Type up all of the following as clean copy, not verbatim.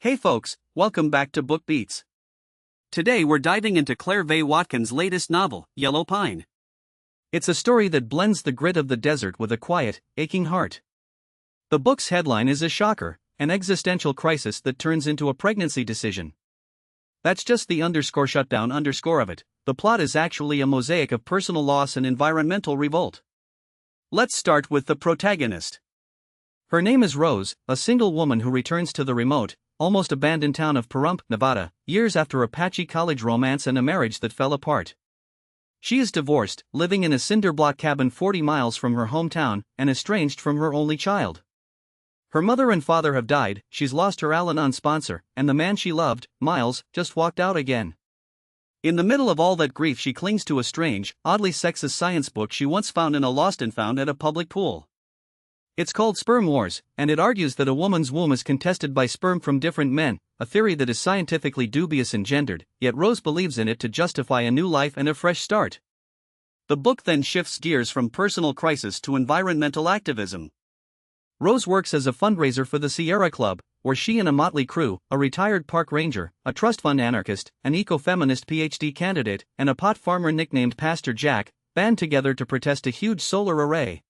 Hey folks, welcome back to Book Beats. Today we're diving into Vaye Watkins' latest novel, Yellow Pine. It's a story that blends the grit of the desert with a quiet, aching heart. The book's headline is a shocker, an existential crisis that turns into a pregnancy decision. That's just the _shutdown of it. The plot is actually a mosaic of personal loss and environmental revolt. Let's start with the protagonist. Her name is Rose, a single woman who returns to the remote, almost abandoned town of Pahrump, Nevada, years after a patchy college romance and a marriage that fell apart. She is divorced, living in a cinder block cabin 40 miles from her hometown, and estranged from her only child. Her mother and father have died, she's lost her Al-Anon sponsor, and the man she loved, Miles, just walked out again. In the middle of all that grief, she clings to a strange, oddly sexist science book she once found in a lost and found at a public pool. It's called Sperm Wars, and it argues that a woman's womb is contested by sperm from different men, a theory that is scientifically dubious and gendered, yet Rose believes in it to justify a new life and a fresh start. The book then shifts gears from personal crisis to environmental activism. Rose works as a fundraiser for the Sierra Club, where she and a motley crew, a retired park ranger, a trust fund anarchist, an eco-feminist PhD candidate, and a pot farmer nicknamed Pastor Jack, band together to protest a huge solar array.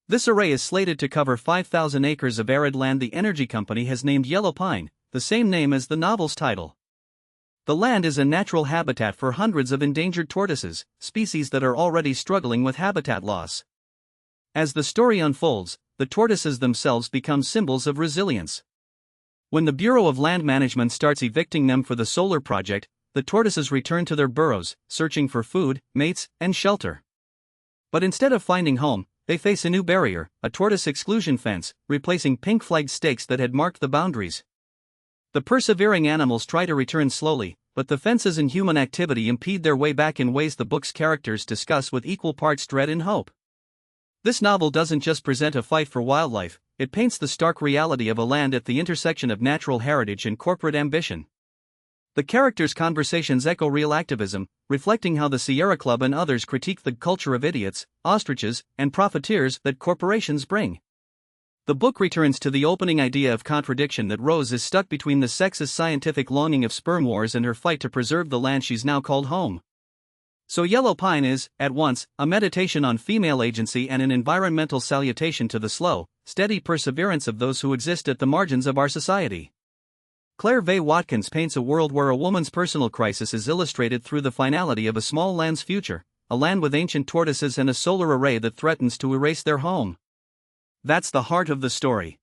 This array is slated to cover 5,000 acres of arid land the energy company has named Yellow Pine, the same name as the novel's title. The land is a natural habitat for hundreds of endangered tortoises, species that are already struggling with habitat loss. As the story unfolds, the tortoises themselves become symbols of resilience. When the Bureau of Land Management starts evicting them for the solar project, the tortoises return to their burrows, searching for food, mates, and shelter. But instead of finding home, they face a new barrier, a tortoise exclusion fence, replacing pink-flagged stakes that had marked the boundaries. The persevering animals try to return slowly, but the fences and human activity impede their way back in ways the book's characters discuss with equal parts dread and hope. This novel doesn't just present a fight for wildlife, it paints the stark reality of a land at the intersection of natural heritage and corporate ambition. The characters' conversations echo real activism, reflecting how the Sierra Club and others critique the culture of idiots, ostriches, and profiteers that corporations bring. The book returns to the opening idea of contradiction that Rose is stuck between the sexist scientific longing of sperm wars and her fight to preserve the land she's now called home. So Yellow Pine is, at once, a meditation on female agency and an environmental salutation to the slow, steady perseverance of those who exist at the margins of our society. Vaye Watkins paints a world where a woman's personal crisis is illustrated through the finality of a small land's future, a land with ancient tortoises and a solar array that threatens to erase their home. That's the heart of the story.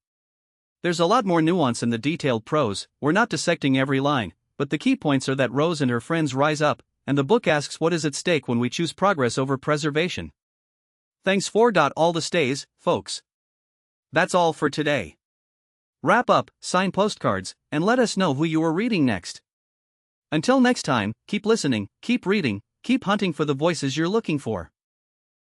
There's a lot more nuance in the detailed prose, we're not dissecting every line, but the key points are that Rose and her friends rise up, and the book asks what is at stake when we choose progress over preservation. Thanks for all the stays, folks. That's all for today. Wrap up, sign postcards, and let us know who you are reading next. Until next time, keep listening, keep reading, keep hunting for the voices you're looking for.